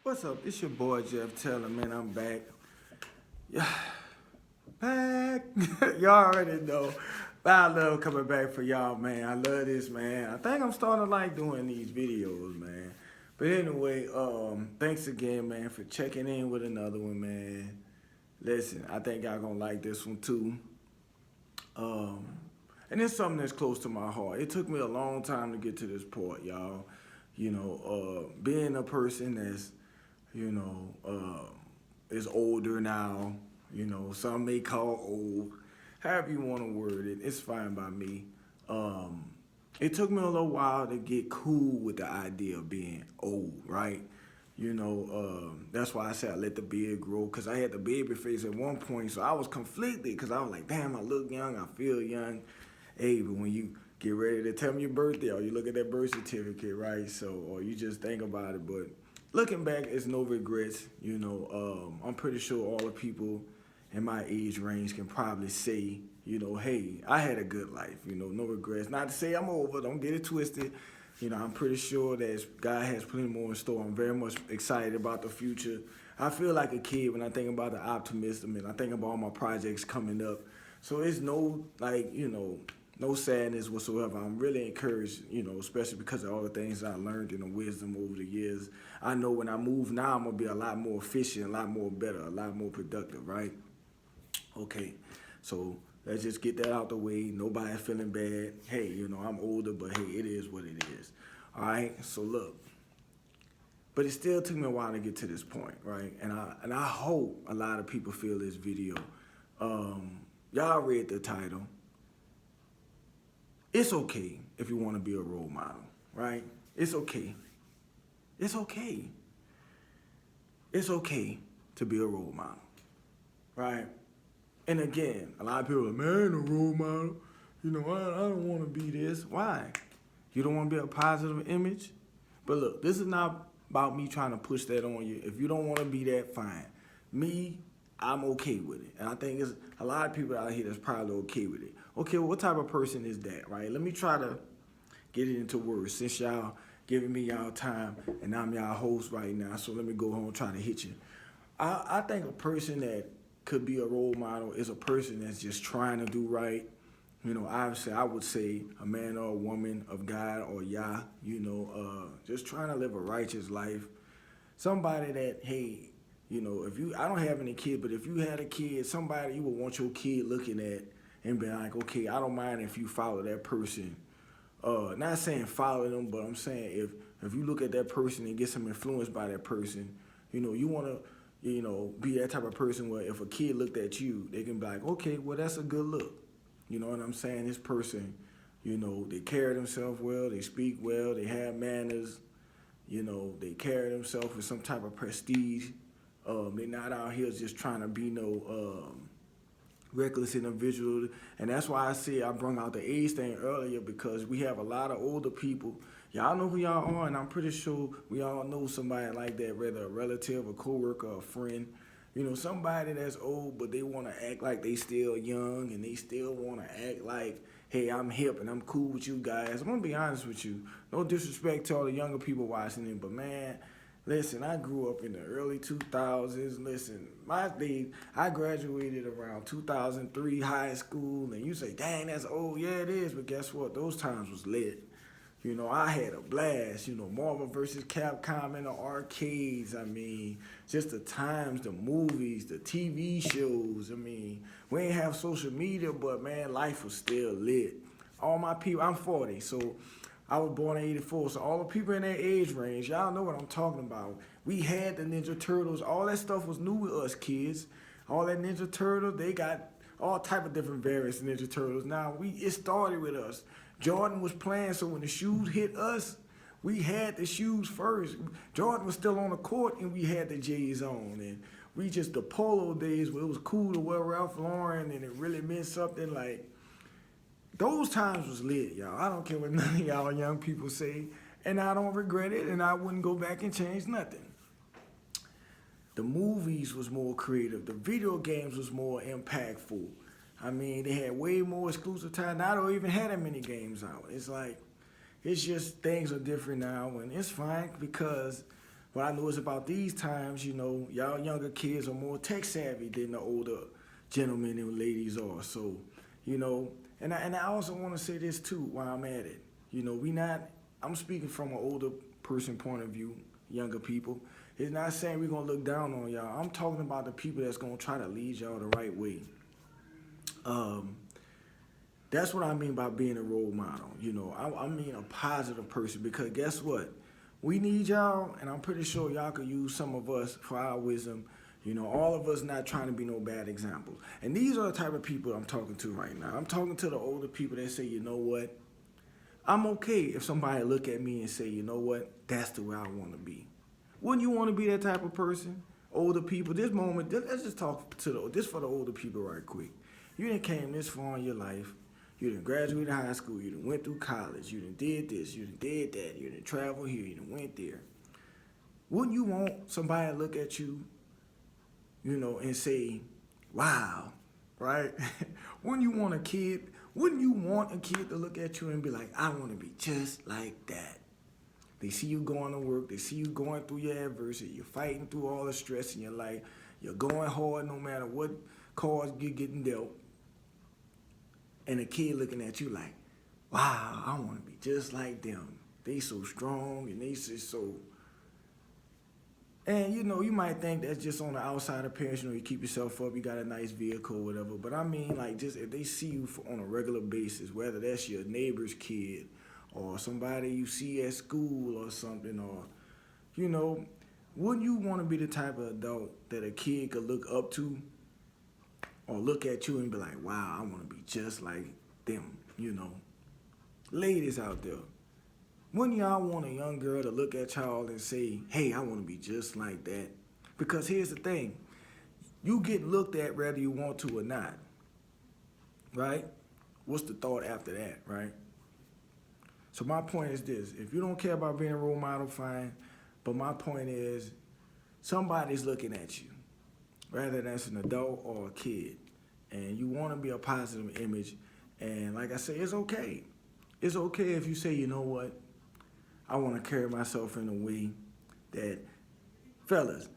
What's up? It's your boy Jeff Taylor, man. I'm back. Yeah, back. Y'all already know. But I love coming back for y'all, man. I love this, man. I think I'm starting to like doing these videos, man. But anyway, thanks again, man, for checking in with another one, man. Listen, I think y'all gonna like this one too. Um, and it's something that's close to my heart. It took me a long time to get to this point, y'all. Being a person that's you know, is older now. Some may call old. However you want to word it, it's fine by me. Um, it took me a little while to get cool with the idea of being old, right? That's why I said I let the beard grow, because I had the baby face at one point, so I was conflicted, because I was like, damn, I look young, I feel young. Hey, but when you get ready to tell me your birthday, or you look at that birth certificate, right? So, or you just think about it, but looking back, it's no regrets. I'm pretty sure all the people in my age range can probably say, hey, I had a good life. No regrets. Not to say I'm over. Don't get it twisted. I'm pretty sure that God has plenty more in store. I'm very much excited about the future. I feel like a kid when I think about the optimism and I think about all my projects coming up. So it's no sadness whatsoever. I'm really encouraged, especially because of all the things I learned and the wisdom over the years. I know when I move now, I'm going to be a lot more efficient, a lot more better, a lot more productive, right? Okay, so let's just get that out the way. Nobody feeling bad. Hey, I'm older, but hey, it is what it is. All right, so look. But it still took me a while to get to this point, right? And I hope a lot of people feel this video. Y'all read the title. It's okay if you want to be a role model, right? It's okay. It's okay. It's okay to be a role model, right? And again, a lot of people are like, man, a role model. I don't want to be this. Why? You don't want to be a positive image? But look, this is not about me trying to push that on you. If you don't want to be that, fine. Me, I'm okay with it. And I think there's a lot of people out here that's probably okay with it. Okay, well, what type of person is that, right? Let me try to get it into words since y'all giving me y'all time and I'm y'all host right now. So let me go home and try to hit you. I think a person that could be a role model is a person that's just trying to do right. Obviously, I would say a man or a woman of God or Yah, just trying to live a righteous life. Somebody that, hey, I don't have any kid, but if you had a kid, somebody you would want your kid looking at and be like, okay, I don't mind if you follow that person. Not saying follow them, but I'm saying if you look at that person and get some influence by that person, you want to, be that type of person where if a kid looked at you, they can be like, okay, well, that's a good look. You know what I'm saying? This person, they carry themselves well, they speak well, they have manners, they carry themselves with some type of prestige. They're not out here just trying to be no reckless individual. And that's why I brought out the age thing earlier, because we have a lot of older people. Y'all know who y'all are, and I'm pretty sure we all know somebody like that, whether a relative, a coworker, a friend. Somebody that's old, but they want to act like they still young, and they still want to act like, hey, I'm hip and I'm cool with you guys. I'm going to be honest with you. No disrespect to all the younger people watching it, but man, listen, I grew up in the early 2000s. Listen, I graduated around 2003 high school, and you say, dang, that's old. Yeah, it is, but guess what? Those times was lit. I had a blast. Marvel versus Capcom in the arcades. I mean, just the times, the movies, the TV shows. I mean, we ain't have social media, but man, life was still lit. All my people, I'm 40, so I was born in 84, so all the people in that age range, y'all know what I'm talking about. We had the Ninja Turtles. All that stuff was new with us kids. All that Ninja Turtles, they got all type of different variants of Ninja Turtles. Now, it started with us. Jordan was playing, so when the shoes hit us, we had the shoes first. Jordan was still on the court, and we had the J's on. And the polo days where it was cool to wear Ralph Lauren, and it really meant something. Like, those times was lit, y'all. I don't care what none of y'all young people say, and I don't regret it, and I wouldn't go back and change nothing. The movies was more creative. The video games was more impactful. I mean, they had way more exclusive time. Now I don't even have that many games out. It's just things are different now, and it's fine because What I know is about these times, y'all younger kids are more tech savvy than the older gentlemen and ladies are. So, you know, and I also want to say this too while I'm at it. We not. I'm speaking from an older person point of view, younger people. It's not saying we're gonna look down on y'all. I'm talking about the people that's gonna try to lead y'all the right way. Um, that's what I mean by being a role model. I mean a positive person because guess what? We need y'all, and I'm pretty sure y'all could use some of us for our wisdom. All of us not trying to be no bad example. And these are the type of people I'm talking to right now. I'm talking to the older people that say, you know what? I'm okay if somebody look at me and say, you know what? That's the way I want to be. Wouldn't you want to be that type of person? Older people, this moment, let's just talk to this for the older people right quick. You done came this far in your life. You done graduated high school. You done went through college. You done did this. You done did that. You done traveled here. You done went there. Wouldn't you want somebody to look at you, and say, wow, right? Wouldn't you want a kid? Wouldn't you want a kid to look at you and be like, I want to be just like that? They see you going to work. They see you going through your adversity. You're fighting through all the stress in your life. You're going hard no matter what cards you're getting dealt. And a kid looking at you like, wow, I want to be just like them. They so strong and they just so. And you might think that's just on the outside appearance. You keep yourself up, you got a nice vehicle, whatever. But I mean, like, just if they see you on a regular basis, whether that's your neighbor's kid or somebody you see at school or something, or wouldn't you want to be the type of adult that a kid could look up to or look at you and be like, wow, I want to be just like them, Ladies out there, wouldn't y'all want a young girl to look at y'all and say, hey, I want to be just like that? Because here's the thing. You get looked at whether you want to or not, right? What's the thought after that, right? So my point is this. If you don't care about being a role model, fine. But my point is somebody's looking at you, whether that's an adult or a kid, and you want to be a positive image. And like I say, it's okay. It's okay if you say, you know what, I want to carry myself in a way that, fellas,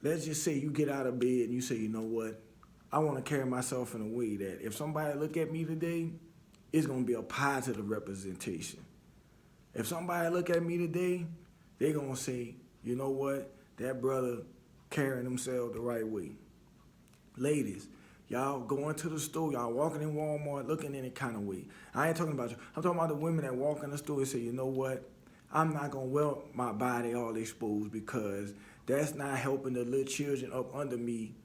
let's just say you get out of bed and you say, you know what, I want to carry myself in a way that if somebody look at me today, it's going to be a positive representation. If somebody look at me today, they're going to say, you know what, that brother carrying himself the right way. Ladies, y'all going to the store, y'all walking in Walmart looking any kind of way. I ain't talking about you. I'm talking about the women that walk in the store and say, you know what, I'm not going to wear my body all exposed because that's not helping the little children up under me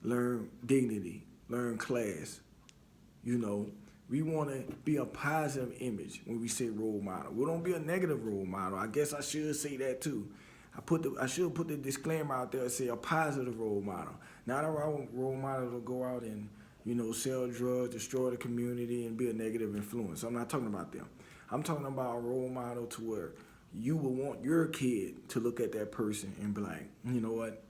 learn dignity, learn class. We want to be a positive image when we say role model. We don't be a negative role model. I guess I should say that too. I should put the disclaimer out there and say a positive role model. Not a role model to go out and, sell drugs, destroy the community, and be a negative influence. I'm not talking about them. I'm talking about a role model to where you would want your kid to look at that person and be like, you know what?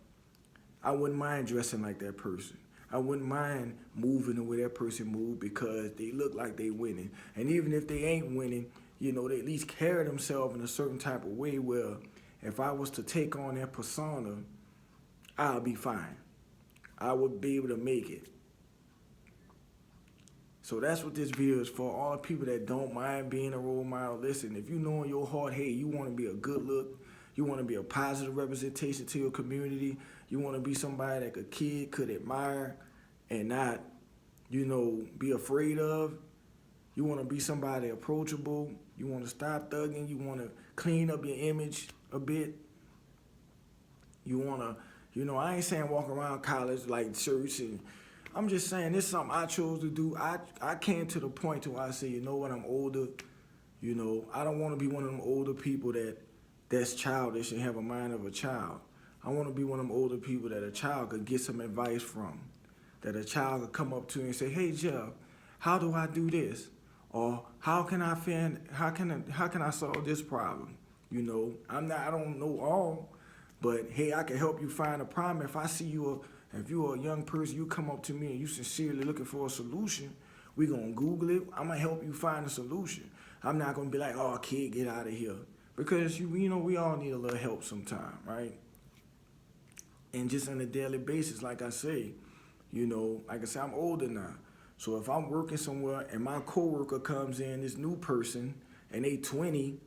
I wouldn't mind dressing like that person. I wouldn't mind moving the way that person moved because they look like they winning. And even if they ain't winning, they at least carry themselves in a certain type of way where if I was to take on their persona, I'll be fine. I would be able to make it. So that's what this video is for. All the people that don't mind being a role model, listen, if you know in your heart, hey, you want to be a good look, you want to be a positive representation to your community, you want to be somebody that a kid could admire and not, be afraid of, you want to be somebody approachable, you want to stop thugging, you want to clean up your image a bit, you want to, I ain't saying walk around college like church, and I'm just saying this is something I chose to do. I came to the point to where I say, you know what, I'm older, I don't want to be one of them older people that's childish and have a mind of a child. I want to be one of them older people that a child could get some advice from, that a child could come up to and say, hey, Jeff, how do I do this? Or how can I solve this problem? I don't know all, but hey, I can help you find a problem. If I see if you're a young person, you come up to me and you sincerely looking for a solution, we're going to Google it. I'm going to help you find a solution. I'm not going to be like, oh, kid, get out of here. because we all need a little help sometime, right? And just on a daily basis, like I say, like I say, I'm older now. So if I'm working somewhere and my coworker comes in, this new person, and they 20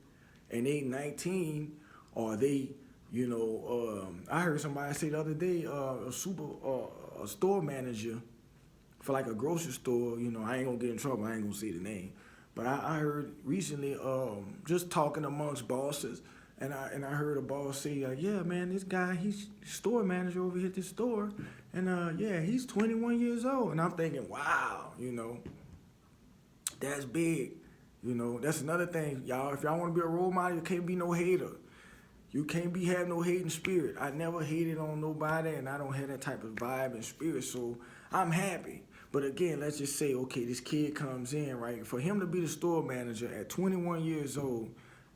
and they 19, or they, I heard somebody say the other day, a store manager for like a grocery store, I ain't gonna get in trouble, I ain't gonna say the name. But I heard recently, just talking amongst bosses, and I heard a boss say, yeah, man, this guy, he's store manager over here at this store, and yeah, he's 21 years old. And I'm thinking, wow, that's big. That's another thing, y'all. If y'all want to be a role model, you can't be no hater. You can't be have no hating spirit. I never hated on nobody, and I don't have that type of vibe and spirit, so I'm happy. But again, let's just say, okay, this kid comes in, right? For him to be the store manager at 21 years old,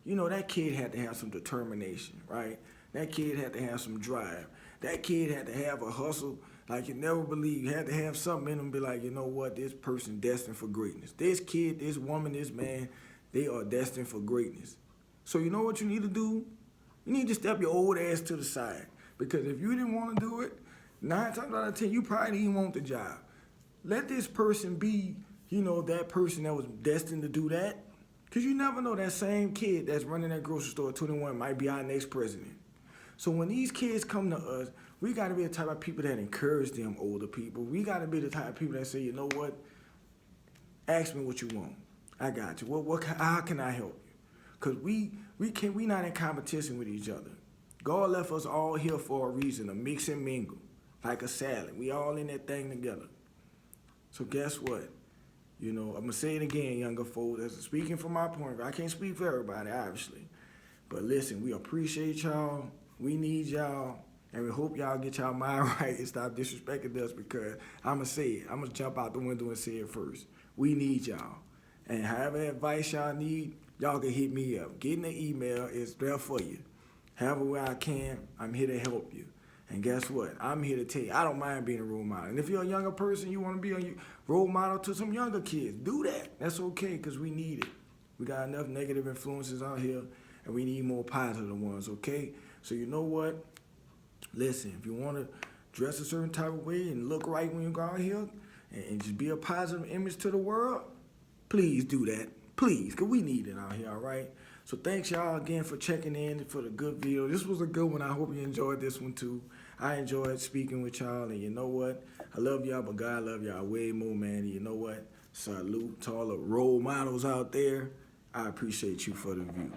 that kid had to have some determination, right? That kid had to have some drive. That kid had to have a hustle like you never believe. You had to have something in him, be like, you know what, this person destined for greatness. This kid, this woman, this man, they are destined for greatness. So you know what you need to do? You need to step your old ass to the side. Because if you didn't want to do it, 9 times out of 10, you probably didn't want the job. Let this person be, that person that was destined to do that. Because you never know, that same kid that's running that grocery store at 21 might be our next president. So when these kids come to us, we got to be the type of people that encourage them older people. We got to be the type of people that say, you know what, ask me what you want. I got you. How can I help you? Because we not in competition with each other. God left us all here for a reason, to mix and mingle, like a salad. We all in that thing together. So guess what? I'm going to say it again, younger folks. That's speaking from my point of view. I can't speak for everybody, obviously. But listen, we appreciate y'all. We need y'all. And we hope y'all get y'all mind right and stop disrespecting us, because I'm going to say it. I'm going to jump out the window and say it first. We need y'all. And however advice y'all need, y'all can hit me up. Getting the email is there for you. However way I can, I'm here to help you. And guess what? I'm here to tell you, I don't mind being a role model. And if you're a younger person, you want to be a role model to some younger kids, do that. That's okay, because we need it. We got enough negative influences out here, and we need more positive ones, okay? So you know what? Listen, if you want to dress a certain type of way and look right when you go out here and just be a positive image to the world, please do that. Please, because we need it out here, all right? So thanks, y'all, again, for checking in for the good video. This was a good one. I hope you enjoyed this one, too. I enjoyed speaking with y'all, and you know what? I love y'all, but God love y'all way more, man. And you know what? Salute to all the role models out there. I appreciate you for the view.